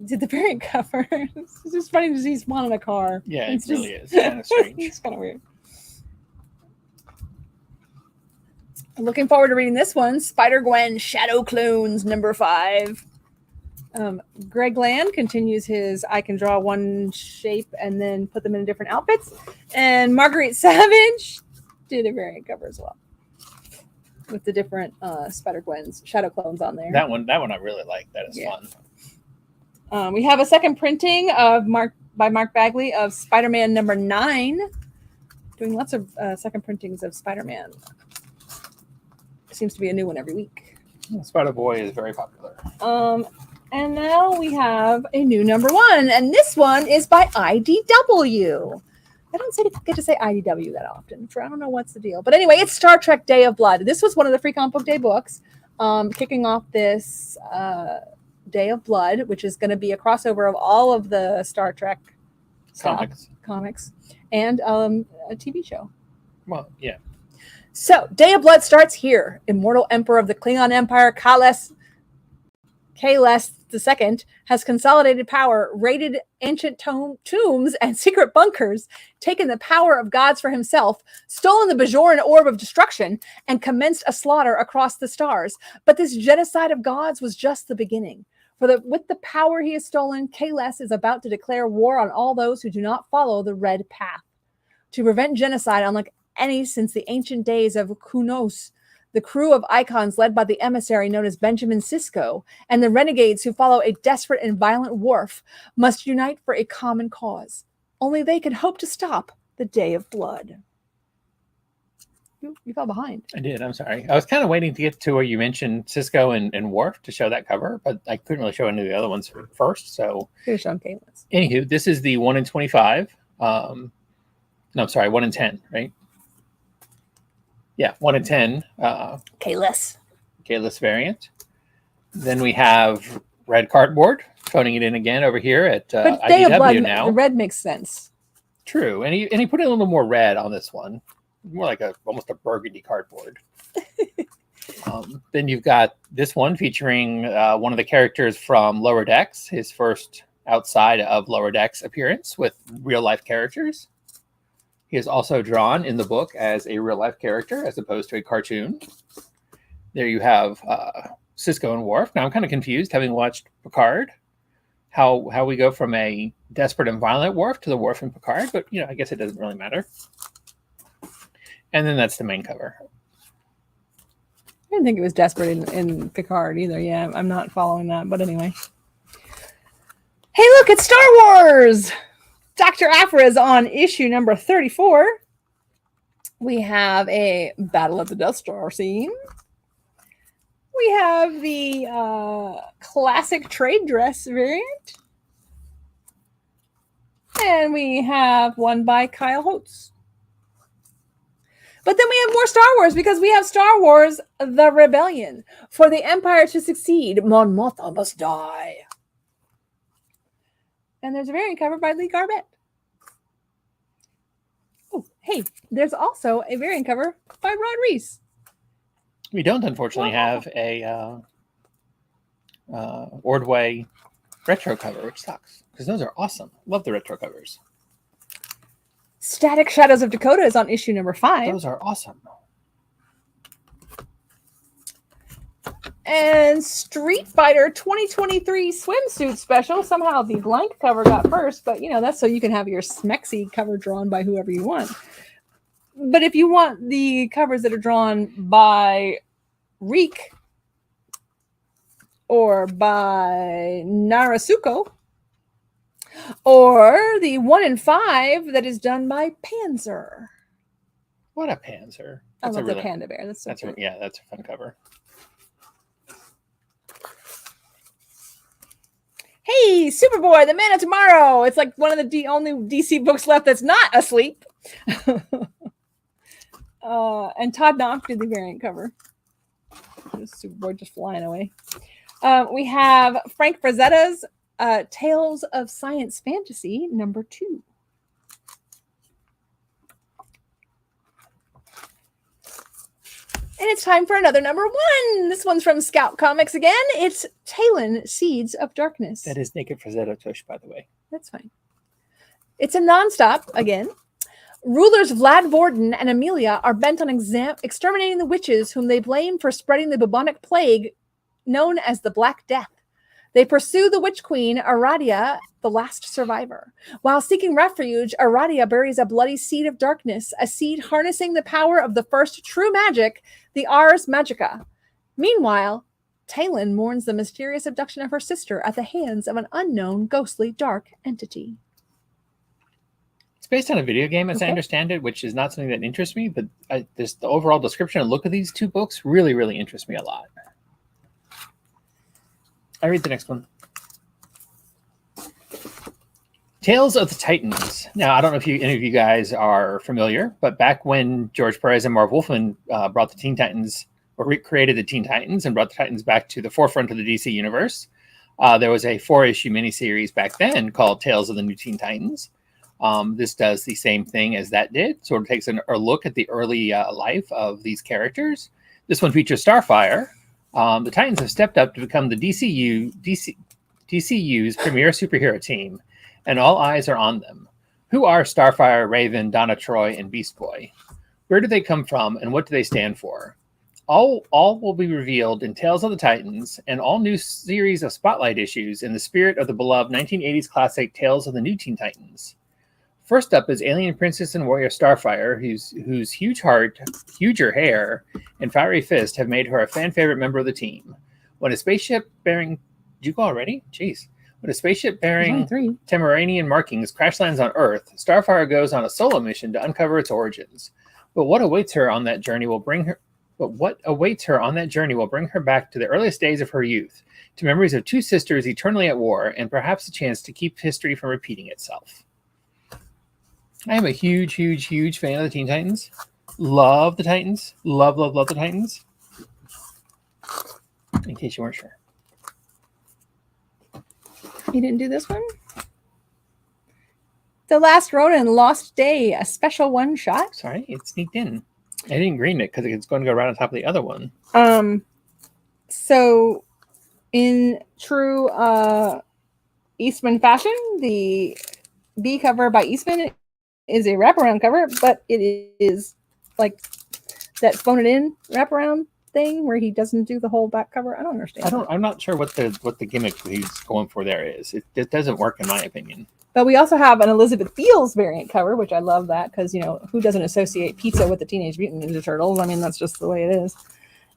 did the variant cover. It's just funny to see Spawn in a car. Yeah, it really is. Kind of strange. It's kind of weird. I'm looking forward to reading this one. Spider-Gwen Shadow Clones number 5. Greg Land continues his I can draw one shape and then put them in different outfits. And Marguerite Savage did a variant cover as well with the different Spider-Gwen's shadow clones on there. That one I really like. That is fun. We have a second printing of by Mark Bagley of Spider-Man number 9. Doing lots of second printings of Spider-Man. Seems to be a new one every week. Spider-Boy is very popular. And now we have a new number 1, and this one is by IDW. I don't get to say IDW that often. I don't know what's the deal. But anyway, it's Star Trek Day of Blood. This was one of the free comic book day books, kicking off this Day of Blood, which is going to be a crossover of all of the Star Trek comics and a TV show. Well, yeah. So, Day of Blood starts here. Immortal Emperor of the Klingon Empire, Kahless II, has consolidated power, raided ancient tombs and secret bunkers, taken the power of gods for himself, stolen the Bajoran orb of destruction, and commenced a slaughter across the stars. But this genocide of gods was just the beginning. With the power he has stolen, Kahless is about to declare war on all those who do not follow the red path. To prevent genocide, unlike any since the ancient days of Kunos, the crew of icons led by the emissary known as Benjamin Sisko and the renegades who follow a desperate and violent Worf must unite for a common cause. Only they can hope to stop the Day of Blood. You fell behind. I did. I'm sorry. I was kind of waiting to get to where you mentioned Cisco and Worf to show that cover, but I couldn't really show any of the other ones first. So, anywho, this is the 1 in 25. No, I'm sorry, 1 in 10, right? Yeah, 1 in 10. Kahless variant. Then we have red cardboard, phoning it in again over here at but Day of Blood, now. The red makes sense. True, and he put in a little more red on this one, more like almost a burgundy cardboard. Then you've got this one featuring one of the characters from Lower Decks, his first outside of Lower Decks appearance with real life characters. He is also drawn in the book as a real life character as opposed to a cartoon. There you have Cisco and Worf. Now I'm kind of confused, having watched Picard, how we go from a desperate and violent Worf to the Worf in Picard, but I guess it doesn't really matter. And then that's the main cover. I didn't think it was desperate in Picard either. Yeah, I'm not following that, but anyway. Hey, look, it's Star Wars! Dr. Aphra is on issue number 34. We have a Battle of the Death Star scene. We have the classic trade dress variant. And we have one by Kyle Holtz. But then we have more Star Wars because we have Star Wars The Rebellion. For the Empire to succeed, Mon Mothma must die. And there's a variant cover by Lee Garbett. Oh, hey, there's also a variant cover by Rod Reese. We don't, unfortunately, have a Ordway retro cover, which sucks, because those are awesome. Love the retro covers. Static Shadows of Dakota is on issue number 5. Those are awesome. And Street Fighter 2023 swimsuit special. Somehow the blank cover got first, but that's so you can have your smexy cover drawn by whoever you want. But if you want the covers that are drawn by Reek or by Narasuko, or the 1 in 5 that is done by Panzer. What a Panzer. I love the Panda Bear. That's a fun cover. Hey, Superboy, the Man of Tomorrow. It's like one of the only DC books left that's not asleep. And Todd Knopf did the variant cover. Superboy just flying away. We have Frank Frazetta's Tales of Science Fantasy number 2. And it's time for another number 1. This one's from Scout Comics again. It's Talon, Seeds of Darkness. That is Naked Frazetta Tush, by the way. That's fine. It's a nonstop again. Rulers Vlad Vorden and Amelia are bent on exterminating the witches whom they blame for spreading the bubonic plague known as the Black Death. They pursue the Witch Queen, Aradia, the last survivor. While seeking refuge, Aradia buries a bloody seed of darkness, a seed harnessing the power of the first true magic, the Ars Magica. Meanwhile, Talon mourns the mysterious abduction of her sister at the hands of an unknown, ghostly, dark entity. It's based on a video game, as I understand it, which is not something that interests me, but the overall description and look of these two books really, really interests me a lot. I read the next one. Tales of the Titans. Now, I don't know if any of you guys are familiar, but back when George Perez and Marv Wolfman brought the Teen Titans, or recreated the Teen Titans and brought the Titans back to the forefront of the DC universe, there was a 4-issue miniseries back then called Tales of the New Teen Titans. This does the same thing as that did, sort of takes a look at the early life of these characters. This one features Starfire. The Titans have stepped up to become the DCU's premier superhero team, and all eyes are on them. Who are Starfire, Raven, Donna Troy, and Beast Boy? Where do they come from, and what do they stand for? All will be revealed in Tales of the Titans, and all new series of spotlight issues in the spirit of the beloved 1980s classic Tales of the New Teen Titans. First up is alien princess and warrior Starfire, whose huge heart, huger hair, and fiery fist have made her a fan favorite member of the team. When a spaceship bearing... Did you go already? Jeez. When a spaceship bearing Temeranian markings crash lands on Earth, Starfire goes on a solo mission to uncover its origins. But what awaits her on that journey will bring her back to the earliest days of her youth, to memories of two sisters eternally at war, and perhaps a chance to keep history from repeating itself. I am a huge, huge, huge fan of the Teen Titans. Love the Titans. Love, love, love the Titans. In case you weren't sure. You didn't do this one? The Last Ronin, Lost Day, a special one-shot. Sorry, it sneaked in. I didn't green it because it's going to go right on top of the other one. So, in true Eastman fashion, the B cover by Eastman is a wraparound cover, but it is like that phone it in wraparound thing where he doesn't do the whole back cover. I don't understand. I'm not sure what the gimmick he's going for there is. It doesn't work in my opinion. But we also have an Elizabeth Beals variant cover, which I love that because, you know, who doesn't associate pizza with the Teenage Mutant Ninja Turtles? I mean, that's just the way it is.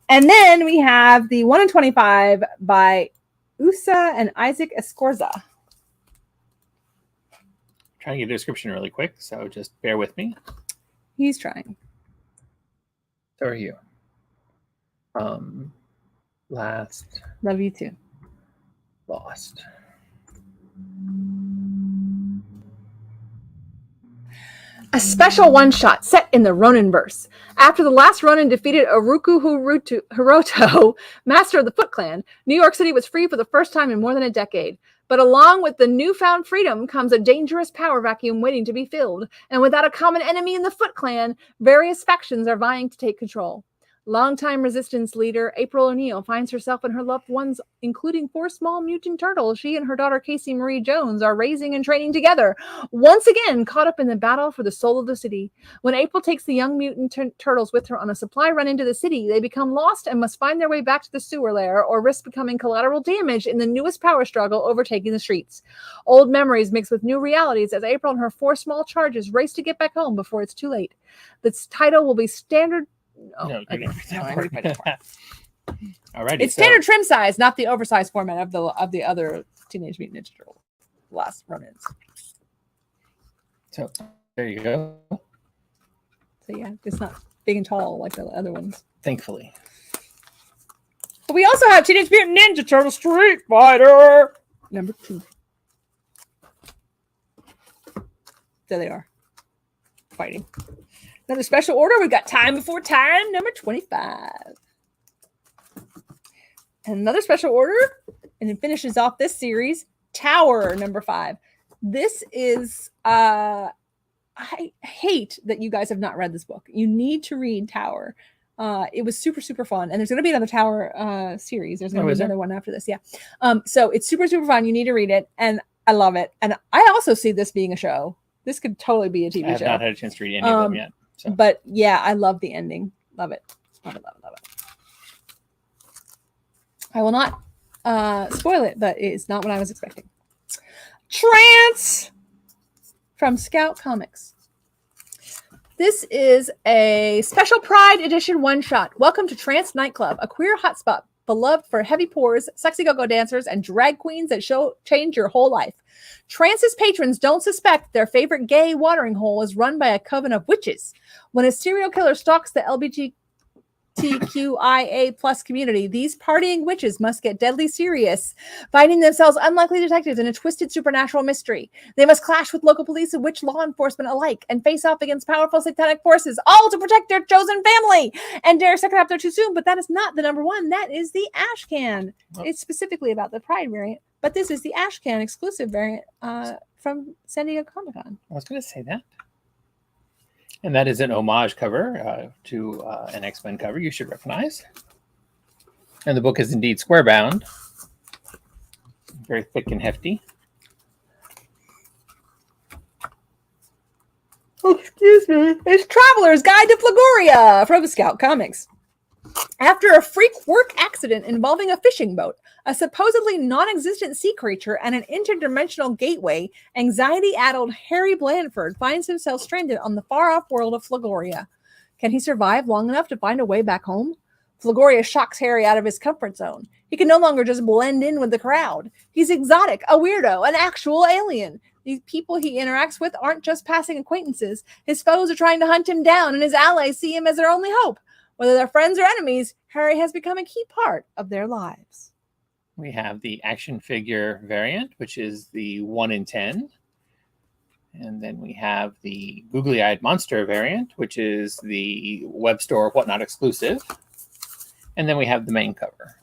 And then we have the 1 in 25 by Usa and Isaac Escorza. Trying to get a description really quick, so just bear with me. He's trying. So are you. Last. Love you too. Lost. A special one-shot set in the Roninverse. After the last Ronin defeated Uruku Hiroto, master of the Foot Clan, New York City was free for the first time in more than a decade. But along with the newfound freedom comes a dangerous power vacuum waiting to be filled. And without a common enemy in the Foot Clan, various factions are vying to take control. Longtime resistance leader April O'Neil finds herself and her loved ones, including 4 small mutant turtles she and her daughter Casey Marie Jones are raising and training together, once again caught up in the battle for the soul of the city. When April takes the young mutant turtles with her on a supply run into the city, they become lost and must find their way back to the sewer lair or risk becoming collateral damage in the newest power struggle overtaking the streets. Old memories mix with new realities as April and her 4 small charges race to get back home before it's too late. This title will be standard. Alrighty. It's standard trim size, not the oversized format of the other Teenage Mutant Ninja Turtle last run-ins. So there you go. So yeah, it's not big and tall like the other ones. Thankfully. But we also have Teenage Mutant Ninja Turtle Street Fighter number 2. There they are, fighting. Another special order. We've got Time Before Time, number 25. And another special order, and it finishes off this series, Tower, number 5. This is, I hate that you guys have not read this book. You need to read Tower. It was super, super fun. And there's going to be another Tower series. There's going to be another one after this. Yeah. So it's super, super fun. You need to read it. And I love it. And I also see this being a show. This could totally be a TV show. I have not had a chance to read any of them yet. So. But yeah, I love the ending. Love it. Love it, love it, love it. I will not spoil it, but it's not what I was expecting. Trance from Scout Comics. This is a special Pride Edition one-shot. Welcome to Trance Nightclub, a queer hotspot beloved for heavy pours, sexy go-go dancers, and drag queens that change your whole life. Trance's patrons don't suspect their favorite gay watering hole is run by a coven of witches. When a serial killer stalks the LGBTQIA plus community, these partying witches must get deadly serious, finding themselves unlikely detectives in a twisted supernatural mystery. They must clash with local police and witch law enforcement alike and face off against powerful satanic forces, all to protect their chosen family. And Derek's second up there too soon, but that is not the number one. That is the Ashcan. Oh. It's specifically about the Pride variant, but this is the Ashcan exclusive variant from San Diego Comic-Con. I was going to say that. And that is an homage cover to an X-Men cover you should recognize. And the book is indeed square bound. Very thick and hefty. Excuse me. It's Traveler's Guide to Flagoria from Scout Comics. After a freak work accident involving a fishing boat, a supposedly non-existent sea creature, and an interdimensional gateway, anxiety-addled Harry Blandford finds himself stranded on the far-off world of Flagoria. Can he survive long enough to find a way back home? Flagoria shocks Harry out of his comfort zone. He can no longer just blend in with the crowd. He's exotic, a weirdo, an actual alien. These people he interacts with aren't just passing acquaintances. His foes are trying to hunt him down, and his allies see him as their only hope. Whether they're friends or enemies, Harry has become a key part of their lives. We have the action figure variant, which is the 1 in 10. And then we have the googly-eyed monster variant, which is the web store whatnot exclusive. And then we have the main cover.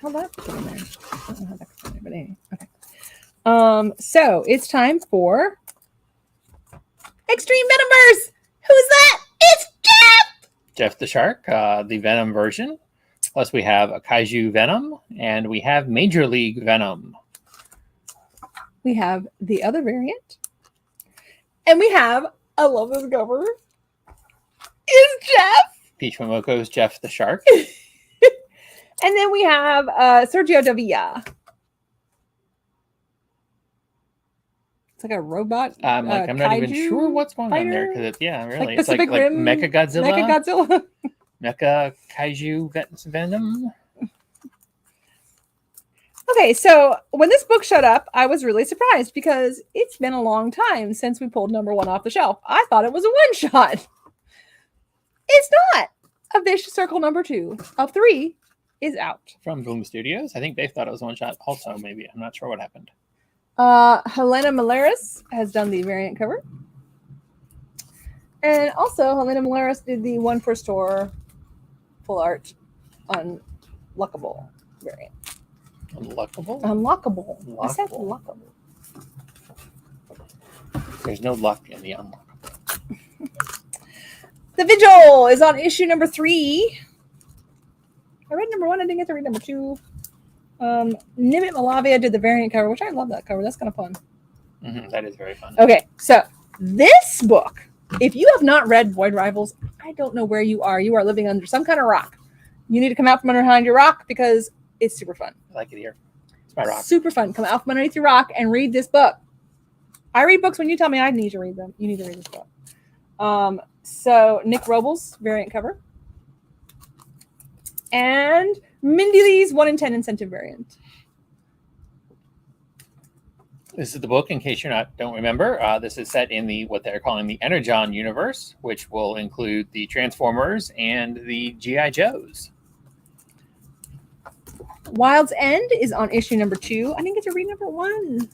How that put in there? I don't know how that put in there, but anyway. Okay. So it's time for Extreme Venomverse. Who's that? It's Jeff! Jeff the Shark, the Venom version. Plus we have a Kaiju Venom, and we have Major League Venom. We have the other variant. And we have, I love this cover, is Jeff. Peach Momoko's Jeff the Shark. And then we have Sergio Davila. It's like a robot. I'm not even sure what's going on there because really, it's like Mecha Godzilla. Mecha Kaiju Venom. Okay, so when this book showed up, I was really surprised because it's been a long time since we pulled number 1 off the shelf. I thought it was a one-shot. It's not. A Vicious Circle number 2 of 3 is out. From Boom Studios. I think they thought it was a one-shot also, maybe. I'm not sure what happened. Helena Malaris has done the variant cover. And also, Helena Malaris did the 1 for store full art unlockable variant. Unlockable? Unlockable. I said lockable. There's no luck in the unlockable. The Vigil is on issue number 3. I read number 1. I didn't get to read number 2. Nimit Malavia did the variant cover, which I love that cover. That's kind of fun. Mm-hmm, that is very fun. Okay, so this book, if you have not read Void Rivals, I don't know where you are. You are living under some kind of rock. You need to come out from behind your rock because it's super fun. I like it here. It's my rock. Super fun. Come out from underneath your rock and read this book. I read books when you tell me I need to read them. You need to read this book. So Nick Robles, variant cover. And Mindy Lee's 1 in 10 incentive variant. This is the book, in case you don't remember. This is set in what they're calling the Energon universe, which will include the Transformers and the G.I. Joes. Wild's End is on issue number 2. I didn't get to read number 1.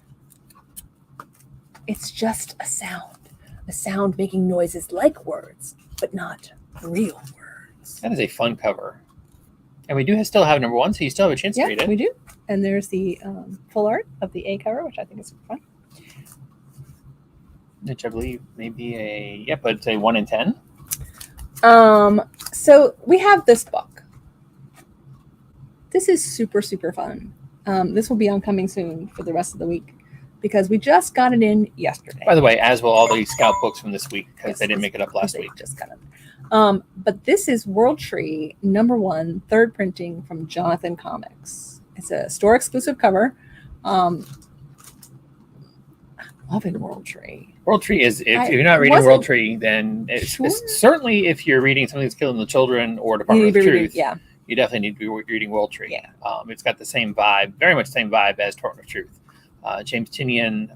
It's just a sound making noises like words, but not real words. That is a fun cover. And we do still have number 1, so you still have a chance to read it. Yeah, we do. And there's the full art of the A cover, which I think is super fun. Which I believe may be but it's a 1 in 10. So we have this book. This is super, super fun. This will be on coming soon for the rest of the week. because we just got it in yesterday. By the way, as will all the Scout books from this week because Yes, they didn't make it up last they week. just got it. But this is World Tree #1, third printing from Jonathan Comics. It's a store exclusive cover. I'm loving World Tree. World Tree is, if you're not reading World Tree, then Sure. it's certainly if you're reading Something That's Killing the Children or Department of Truth, Yeah. you definitely need to be reading World Tree. Yeah. It's got the same vibe, very much the same vibe as Department of Truth. James Tinian,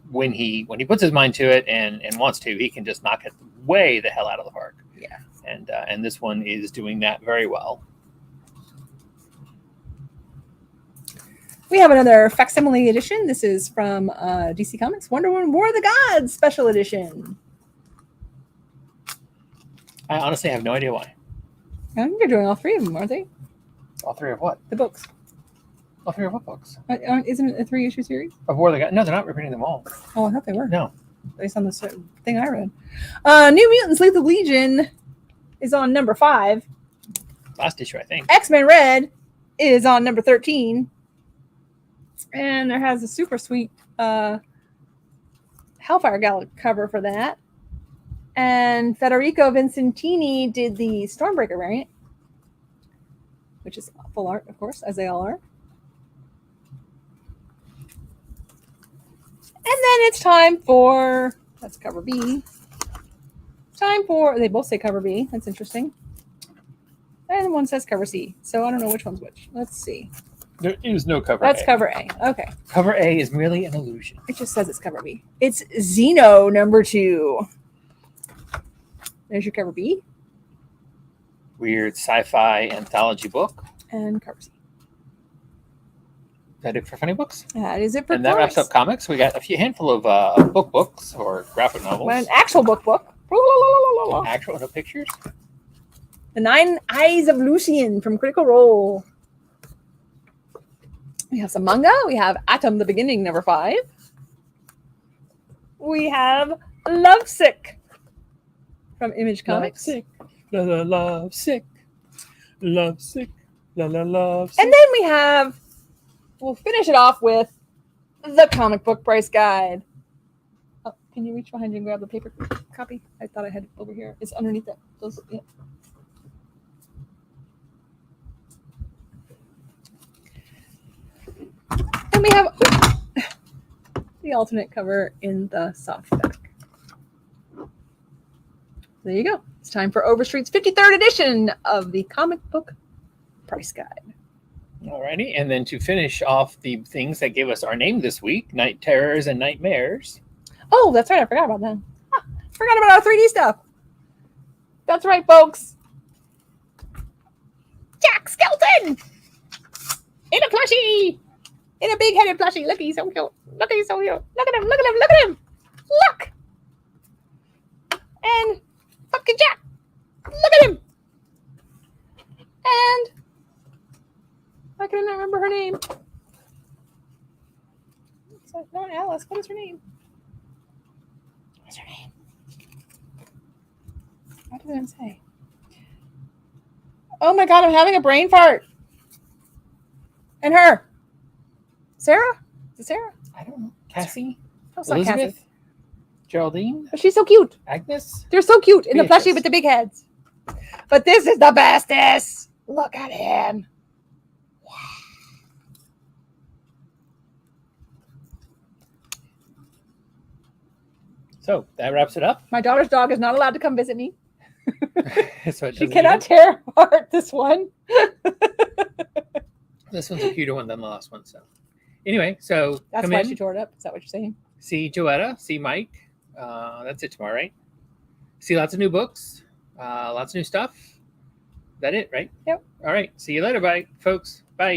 when he puts his mind to it and wants to, he can just knock it way the hell out of the park. Yeah. And this one is doing that very well. We have another facsimile edition. This is from DC Comics, Wonder Woman War of the Gods special edition. I honestly have no idea why. I think they're doing all three of them, aren't they? All three of what? The books. All three of what books? Isn't it a 3-issue series? Of War of the Gods? No, they're not reprinting them all. Oh, I thought they were. No. Based on the thing I read. New Mutants Lethal Legion is on #5. Last issue, I think. X-Men Red is on #13. And there has a super sweet Hellfire Gala cover for that. And Federico Vincentini did the Stormbreaker variant, which is full art, of course, as they all are. And then it's time for, that's cover B. It's time for, they both say cover B. That's interesting. And one says cover C. So I don't know which one's which. Let's see. There is no cover That's A. cover A. Okay. Cover A is merely an illusion. It just says it's cover B. It's Xeno #2. There's your cover B. Weird sci-fi anthology book. And cover C. Is that it for funny books? That is it for And that wraps up comics. We got a handful of books or graphic novels. An actual book. Actual no pictures. The 9 Eyes of Lucian from Critical Role. We have some manga. We have Atom the Beginning #5. We have Lovesick from Image Comics. Lovesick. La la lovesick. Lovesick. La la lovesick. And then we have, we'll finish it off with the comic book price guide. Oh, can you reach behind you and grab the paper copy? I thought I had it over here. It's underneath that. Those, yeah. And we have the alternate cover in the softback. There you go. It's time for Overstreet's 53rd edition of the comic book price guide. Alrighty, and then to finish off the things that gave us our name this week, Night Terrors and Nightmares. Oh, that's right. I forgot about that. Forgot about our 3D stuff. That's right, folks. Jack Skelton in a plushie. In a big-headed plushie. Look, he's so cute. Look, he's so cute. Look at him. Look at him. Look at him. Look. And fucking Jack. Look at him. And I cannot remember her name. It's like, not Alice. What is her name? What's her name? What did it say? Oh my god, I'm having a brain fart. And her. Sarah? Is it Sarah? I don't know. Cassie? No, it's not Elizabeth? Cassie. Geraldine? But she's so cute. Agnes? They're so cute in the Beatrice. plushie with the big heads. But this is the bestest. Look at him. So that wraps it up. My daughter's dog is not allowed to come visit me. So it She doesn't cannot even- tear apart this one. This one's a cuter one than the last one. So anyway, so That's come why in, she tore it up. Is that what you're saying? see Joetta, see Mike. That's it tomorrow, right? See lots of new books, lots of new stuff. That it, right? Yep. All right. See you later, bye, folks. Bye.